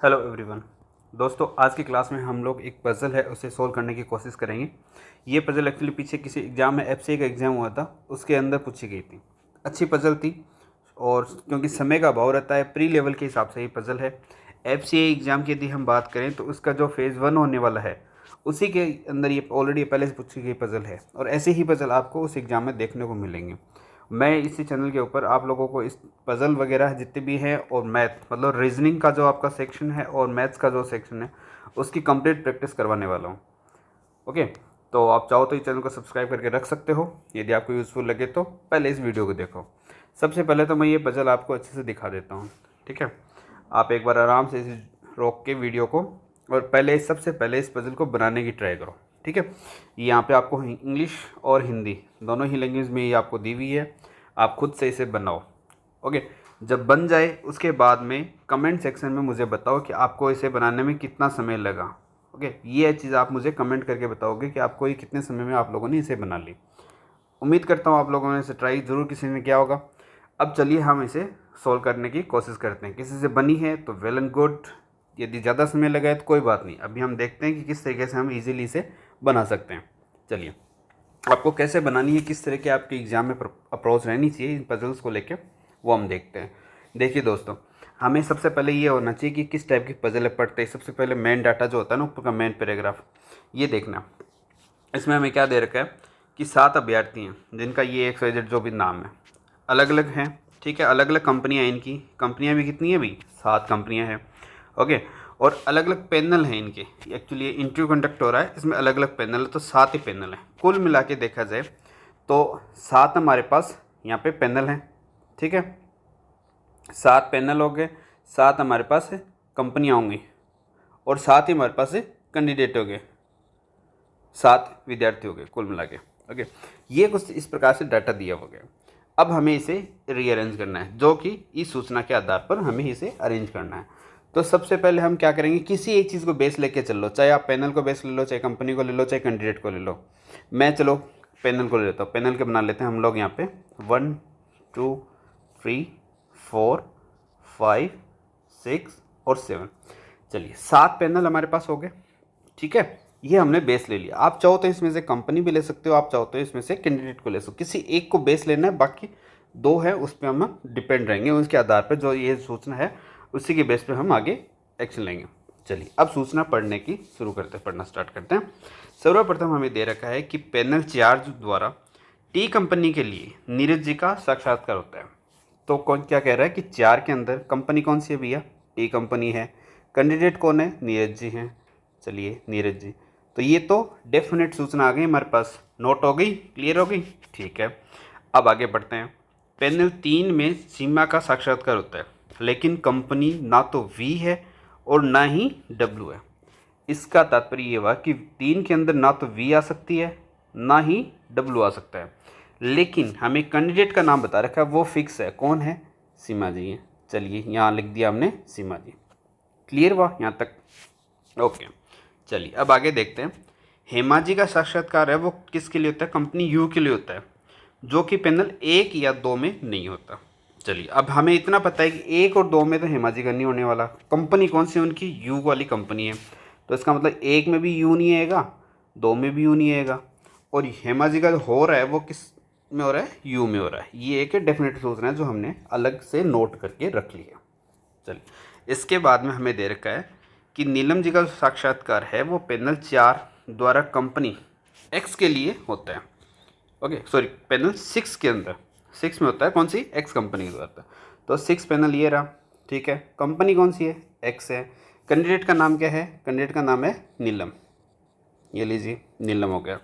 Hello everyone. दोस्तों, आज की क्लास में हम लोग एक पज़ल है उसे सोल्व करने की कोशिश करेंगे। ये पज़ल एक्चुअली पीछे किसी एग्ज़ाम में एफसीए का एग्ज़ाम हुआ था, उसके अंदर पूछी गई थी। अच्छी पज़ल थी और क्योंकि समय का अभाव रहता है, प्री लेवल के हिसाब से ये पज़ल है। एफसीए एग्ज़ाम की यदि हम बात करें तो उसका जो फेज़ 1 होने वाला है, उसी के अंदर ये ऑलरेडी पहले से पूछी गई पज़ल है और ऐसे ही पज़ल आपको उस एग्ज़ाम में देखने को मिलेंगे। मैं इसी चैनल के ऊपर आप लोगों को इस पज़ल वगैरह जितने भी हैं और मैथ मतलब रीजनिंग का जो आपका सेक्शन है और मैथ्स का जो सेक्शन है उसकी कंप्लीट प्रैक्टिस करवाने वाला हूँ। ओके, तो आप चाहो तो इस चैनल को सब्सक्राइब करके रख सकते हो। यदि आपको यूज़फुल लगे तो पहले इस वीडियो को देखो। सबसे पहले तो मैं ये पज़ल आपको अच्छे से दिखा देता हूँ, ठीक है। आप एक बार आराम से इसे रोक के वीडियो को और सबसे पहले इस पज़ल को बनाने की ट्राई करो, ठीक है। यहाँ पे आपको इंग्लिश और हिंदी दोनों ही लैंग्वेज में ये आपको दी हुई है, आप खुद से इसे बनाओ। ओके, जब बन जाए उसके बाद में कमेंट सेक्शन में मुझे बताओ कि आपको इसे बनाने में कितना समय लगा। ओके, ये चीज़ आप मुझे कमेंट करके बताओगे कि आपको ये कितने समय में आप लोगों ने इसे बना ली। उम्मीद करता हूँ आप लोगों ने इसे ट्राई ज़रूर किसी ने किया होगा। अब चलिए हम इसे सॉल्व करने की कोशिश करते हैं। किसी से बनी है तो वेल एंड गुड, यदि ज़्यादा समय लगा है तो कोई बात नहीं। अभी हम देखते हैं कि किस तरीके से हम इजीली इसे बना सकते हैं। चलिए, आपको कैसे बनानी है, किस तरह के आपके एग्ज़ाम में अप्रोच रहनी चाहिए इन पजल्स को लेके, वो हम देखते हैं। देखिए दोस्तों, हमें सबसे पहले ये होना चाहिए कि किस टाइप की पजल पढ़ते हैं। सबसे पहले मेन डाटा जो होता है ना, ऊपर का मेन पैराग्राफ, ये देखना। इसमें हमें क्या दे रखा है कि 7 अभ्यर्थी हैं जिनका ये XYZ जो भी नाम है, अलग अलग हैं, ठीक है। अलग अलग कंपनियां, इनकी कंपनियां भी कितनी है भी 7 कंपनियां हैं। ओके, और अलग अलग पैनल हैं इनके। एक्चुअली ये इंटरव्यू कंडक्ट हो रहा है, इसमें अलग अलग पैनल है, तो 7 ही पैनल हैं। कुल मिला के देखा जाए तो 7 हमारे पास यहाँ पे पैनल हैं, ठीक है। 7 पैनल हो गए, 7 हमारे पास कंपनियाँ होंगी और 7 ही हमारे पास कैंडिडेट हो गए, 7 विद्यार्थी हो गए कुल मिला के। ओके, ये कुछ इस प्रकार से डाटा दिया हो गया। अब हमें इसे रीअरेंज करना है, जो कि इस सूचना के आधार पर हमें इसे अरेंज करना है। तो सबसे पहले हम क्या करेंगे, किसी एक चीज़ को बेस लेके चल लो, चाहे आप पैनल को बेस ले लो, चाहे कंपनी को ले लो, चाहे कैंडिडेट को ले लो। मैं चलो पैनल को ले लेता हूँ। पैनल के बना लेते हैं हम लोग यहाँ पे 1 2 3 4 5 6 और 7। चलिए, 7 पैनल हमारे पास हो गए, ठीक है। ये हमने बेस ले लिया। आप चाहो तो इसमें से कंपनी भी ले सकते हो, आप चाहो तो इसमें से कैंडिडेट को ले सकते हो। किसी एक को बेस लेना है, बाकी 2 है उस पर हम डिपेंड रहेंगे। उसके आधार पर जो ये सूचना है उसी के बेस पे हम आगे एक्शन लेंगे। चलिए, अब सूचना पढ़ने की शुरू करते हैं, पढ़ना स्टार्ट करते हैं। सर्वप्रथम हमें दे रखा है कि पैनल चार्ज द्वारा टी कंपनी के लिए नीरज जी का साक्षात्कार होता है। तो कौन क्या कह रहा है कि 4 के अंदर कंपनी कौन सी है भैया, टी कंपनी है। कैंडिडेट कौन है, नीरज जी हैं। चलिए, नीरज जी, तो ये तो डेफिनेट सूचना आ गई हमारे पास, नोट हो गई, क्लियर हो गई, ठीक है। अब आगे बढ़ते हैं। पैनल 3 में सीमा का साक्षात्कार होता है, लेकिन कंपनी ना तो वी है और ना ही डब्ल्यू है। इसका तात्पर्य ये हुआ कि 3 के अंदर ना तो वी आ सकती है ना ही डब्ल्यू आ सकता है, लेकिन हमें कैंडिडेट का नाम बता रखा है, वो फिक्स है। कौन है, सीमा जी है। चलिए, यहाँ लिख दिया हमने सीमा जी। क्लियर हुआ यहाँ तक, ओके। चलिए, अब आगे देखते हैं। हेमा जी का साक्षात्कार है वो किसके लिए होता है, कंपनी यू के लिए होता है, जो कि पैनल 1 या 2 में नहीं होता। चलिए, अब हमें इतना पता है कि 1 और 2 में तो हेमा जी का नहीं होने वाला। कंपनी कौन सी है उनकी, यू वाली कंपनी है, तो इसका मतलब 1 में भी यू नहीं आएगा, 2 में भी यू नहीं आएगा, और हेमा जी का जो हो रहा है वो किस में हो रहा है, यू में हो रहा है। ये एक डेफिनेट सूचना है जो हमने अलग से नोट करके रख लिया। चलिए, इसके बाद में हमें दे रखा है कि नीलम जी का जो साक्षात्कार है वो पैनल 4 द्वारा कंपनी एक्स के लिए होता है। ओके सॉरी, पैनल 6 के अंदर, 6 में होता है, कौन सी, एक्स कंपनी के द्वारा। तो 6 पैनल ये रहा, ठीक है। कंपनी कौन सी है, एक्स है। कैंडिडेट का नाम क्या है, कैंडिडेट का नाम है नीलम, ये लीजिए नीलम हो गया।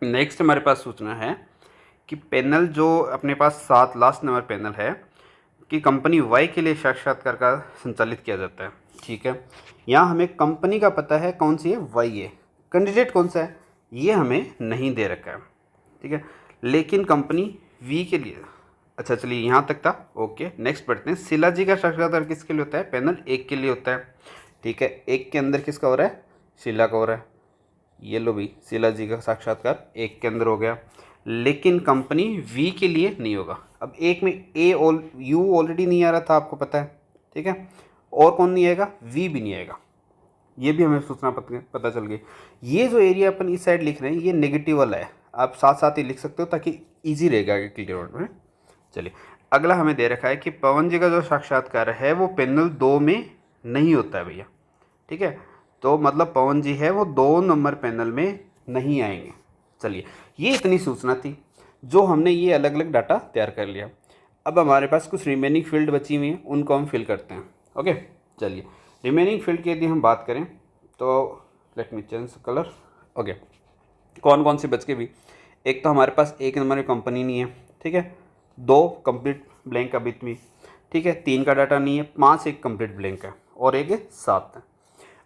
नेक्स्ट हमारे पास सूचना है कि पैनल जो अपने पास 7 लास्ट नंबर पैनल है कि कंपनी वाई के लिए साक्षात्कार का संचालित किया जाता है, ठीक है। यहाँ हमें कंपनी का पता है कौन सी है, वाई है। कैंडिडेट कौन सा है ये हमें नहीं दे रखा है, ठीक है, लेकिन कंपनी वी के लिए। अच्छा चलिए, यहाँ तक था, ओके। नेक्स्ट पढ़ते हैं। शीला जी का साक्षात्कार किसके लिए होता है, पैनल 1 के लिए होता है, ठीक है। 1 के अंदर किसका हो रहा है, शीला का हो रहा है। ये लो भी, शीला जी का साक्षात्कार 1 के अंदर हो गया, लेकिन कंपनी वी के लिए नहीं होगा। अब 1 में ए यू ऑलरेडी नहीं आ रहा था, आपको पता है, ठीक है। और कौन नहीं आएगा, वी भी नहीं आएगा। ये भी हमें सूचना पता चल गई। ये जो एरिया अपन इस साइड लिख रहे हैं ये नेगेटिव वाला है, आप साथ साथ ही लिख सकते हो ताकि ईजी रहेगा आगे क्लियर होने में। चलिए अगला हमें दे रखा है कि पवन जी का जो साक्षात्कार है वो पैनल 2 में नहीं होता है भैया, ठीक है। तो मतलब पवन जी है वो 2 नंबर पैनल में नहीं आएंगे। चलिए ये इतनी सूचना थी जो हमने ये अलग अलग डाटा तैयार कर लिया। अब हमारे पास कुछ रिमेनिंग फील्ड बची हुई हैं, उनको हम फिल करते हैं। ओके चलिए रिमेनिंग फील्ड की यदि हम बात करें तो let me change colour. Okay कौन कौन सी बच के भी, एक तो हमारे पास 1 नंबर में कंपनी नहीं है, ठीक है, 2 कंप्लीट ब्लैंक अभी भी, ठीक है, 3 का डाटा नहीं है, 5 एक कंप्लीट ब्लैंक है और एक 7 है।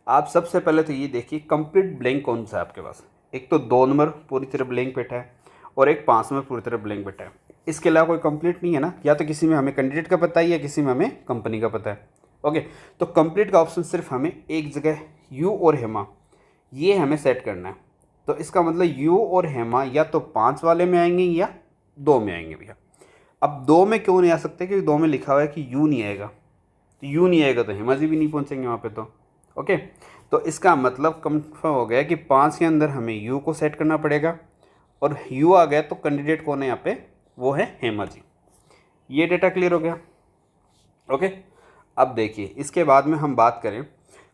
आप सबसे पहले तो ये देखिए कंप्लीट ब्लैंक कौन सा है आपके पास। एक तो 2 नंबर पूरी तरह ब्लैंक बैठा है और एक 5 नंबर पूरी तरह ब्लैंक बैठा है। इसके अलावा कोई कंप्लीट नहीं है ना, या तो किसी में हमें कैंडिडेट का पता है या किसी में हमें कंपनी का पता है। ओके तो कंप्लीट का ऑप्शन सिर्फ हमें एक जगह यू और हेमा ये हमें सेट करना है। तो इसका मतलब यू और हेमा या तो 5 वाले में आएंगे या 2 में आएंगे भैया। अब 2 में क्यों नहीं आ सकते, क्योंकि 2 में लिखा हुआ है कि यू नहीं आएगा, तो यू नहीं आएगा तो हेमा जी भी नहीं पहुंचेंगे वहाँ पे। तो ओके तो इसका मतलब कंफर्म हो गया कि 5 के अंदर हमें यू को सेट करना पड़ेगा और यू आ गया तो कैंडिडेट कौन है यहाँ पे, वो है हेमा जी। ये डेटा क्लियर हो गया। ओके अब देखिए इसके बाद में हम बात करें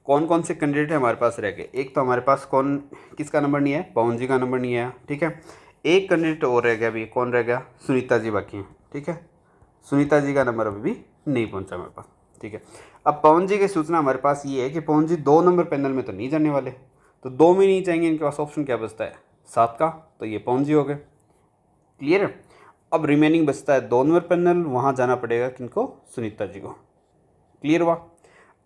कौन कौन से कैंडिडेट हमारे पास रह गए। एक तो हमारे पास कौन किसका नंबर नहीं है, पवन जी का नंबर नहीं है, ठीक है। एक कैंडिडेट और रह गया अभी, कौन रह गया, सुनीता जी बाकी हैं, ठीक है। सुनीता जी का नंबर अभी भी नहीं पहुंचा हमारे पास, ठीक है। अब पवन जी की सूचना हमारे पास ये है कि पवन जी 2 नंबर पैनल में तो नहीं जाने वाले, तो 2 में नहीं जाएंगे, इनके पास ऑप्शन क्या बचता है 7 का, तो ये पवन जी हो गए। क्लियर है। अब रिमेनिंग बचता है 2 नंबर पैनल, वहाँ जाना पड़ेगा किनको, सुनीता जी को। क्लियर हुआ।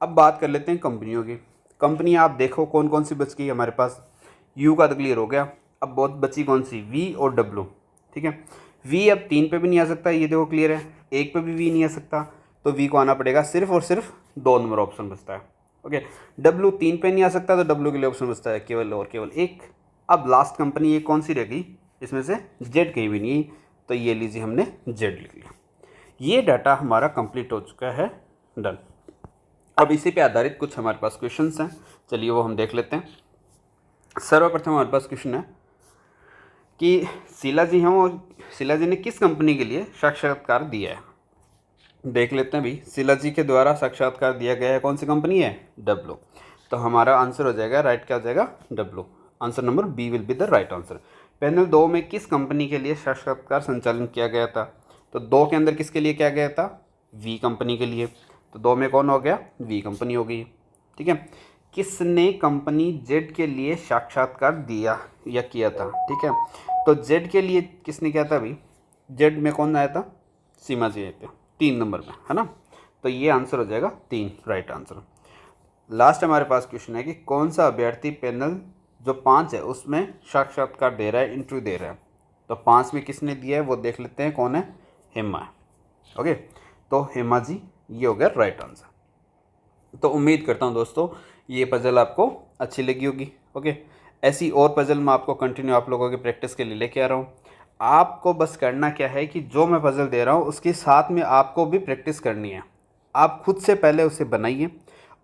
अब बात कर लेते हैं कंपनियों की। कंपनी आप देखो कौन कौन सी बच गई हमारे पास। यू का तो क्लियर हो गया। अब बहुत बची कौन सी, वी और डब्लू, ठीक है। वी अब 3 पे भी नहीं आ सकता, ये देखो क्लियर है, 1 पे भी वी नहीं आ सकता, तो वी को आना पड़ेगा सिर्फ और सिर्फ 2 नंबर ऑप्शन बचता है। ओके डब्लू 3 पे नहीं आ सकता, तो डब्लू के लिए ऑप्शन बचता है केवल और केवल 1। अब लास्ट कंपनी ये कौन सी रह गई, इसमें से जेड कहीं भी नहीं, तो ये लीजिए हमने जेड लिख लिया। ये डाटा हमारा कंप्लीट हो चुका है, डन। अब इसी पे आधारित कुछ हमारे पास क्वेश्चंस हैं, चलिए वो हम देख लेते हैं। सर्वप्रथम हमारे पास क्वेश्चन है कि शीला जी हैं और शीला जी ने किस कंपनी के लिए साक्षात्कार दिया है। देख लेते हैं भाई, शीला जी के द्वारा साक्षात्कार दिया गया है, कौन सी कंपनी है, डब्लू। तो हमारा आंसर हो जाएगा, राइट क्या हो जाएगा, W. Answer number B will be the right answer. Panel 2 में किस कंपनी के लिए साक्षात्कार संचालन किया गया था, तो 2 के अंदर किसके लिए किया गया था, वी कंपनी के लिए। तो 2 में कौन हो गया, वी कंपनी हो गई, ठीक है। किसने कंपनी जेड के लिए साक्षात्कार दिया या किया था, ठीक है। तो जेड के लिए किसने किया था भाई, जेड में कौन आया था, सीमा जी आए थे 3 नंबर में, है ना। तो ये आंसर हो जाएगा 3, राइट आंसर। लास्ट हमारे पास क्वेश्चन है कि कौन सा अभ्यर्थी पैनल जो 5 है उसमें साक्षात्कार दे रहा है, इंटरव्यू दे रहा है। तो 5 में किसने दिया है वो देख लेते हैं, कौन है, हेमा है। ओके तो हेमा जी, ये हो गया राइट आंसर। तो उम्मीद करता हूँ दोस्तों ये पजल आपको अच्छी लगी होगी। ओके ऐसी और पजल मैं आपको कंटिन्यू आप लोगों की प्रैक्टिस के लिए लेके आ रहा हूँ। आपको बस करना क्या है कि जो मैं पजल दे रहा हूँ उसके साथ में आपको भी प्रैक्टिस करनी है। आप खुद से पहले उसे बनाइए,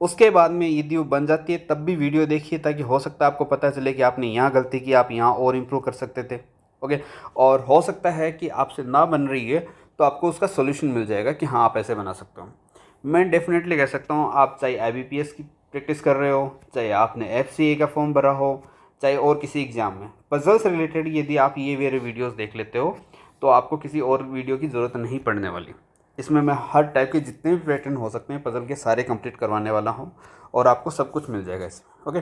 उसके बाद में यदि वो बन जाती है तब भी वीडियो देखिए, ताकि हो सकता है आपको पता चले कि आपने यहाँ गलती की, आप यहाँ और इम्प्रूव कर सकते थे। ओके और हो सकता है कि आपसे ना बन रही है तो आपको उसका सोल्यूशन मिल जाएगा कि हाँ आप ऐसे बना सकते हो। मैं डेफिनेटली कह सकता हूँ, आप चाहे IBPS की प्रैक्टिस कर रहे हो, चाहे आपने FCA का फॉर्म भरा हो, चाहे और किसी एग्ज़ाम में पजल से रिलेटेड यदि आप ये मेरे वीडियोस देख लेते हो तो आपको किसी और वीडियो की ज़रूरत नहीं पड़ने वाली। इसमें मैं हर टाइप के जितने भी पैटर्न हो सकते हैं पजल के सारे कंप्लीट करवाने वाला हूँ और आपको सब कुछ मिल जाएगा इसमें। ओके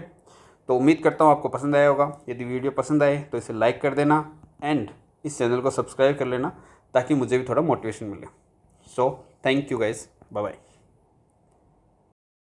तो उम्मीद करता हूँ आपको पसंद आया होगा। यदि वीडियो पसंद आए तो इसे लाइक कर देना एंड इस चैनल को सब्सक्राइब कर लेना ताकि मुझे भी थोड़ा मोटिवेशन मिले। So thank you guys, bye bye.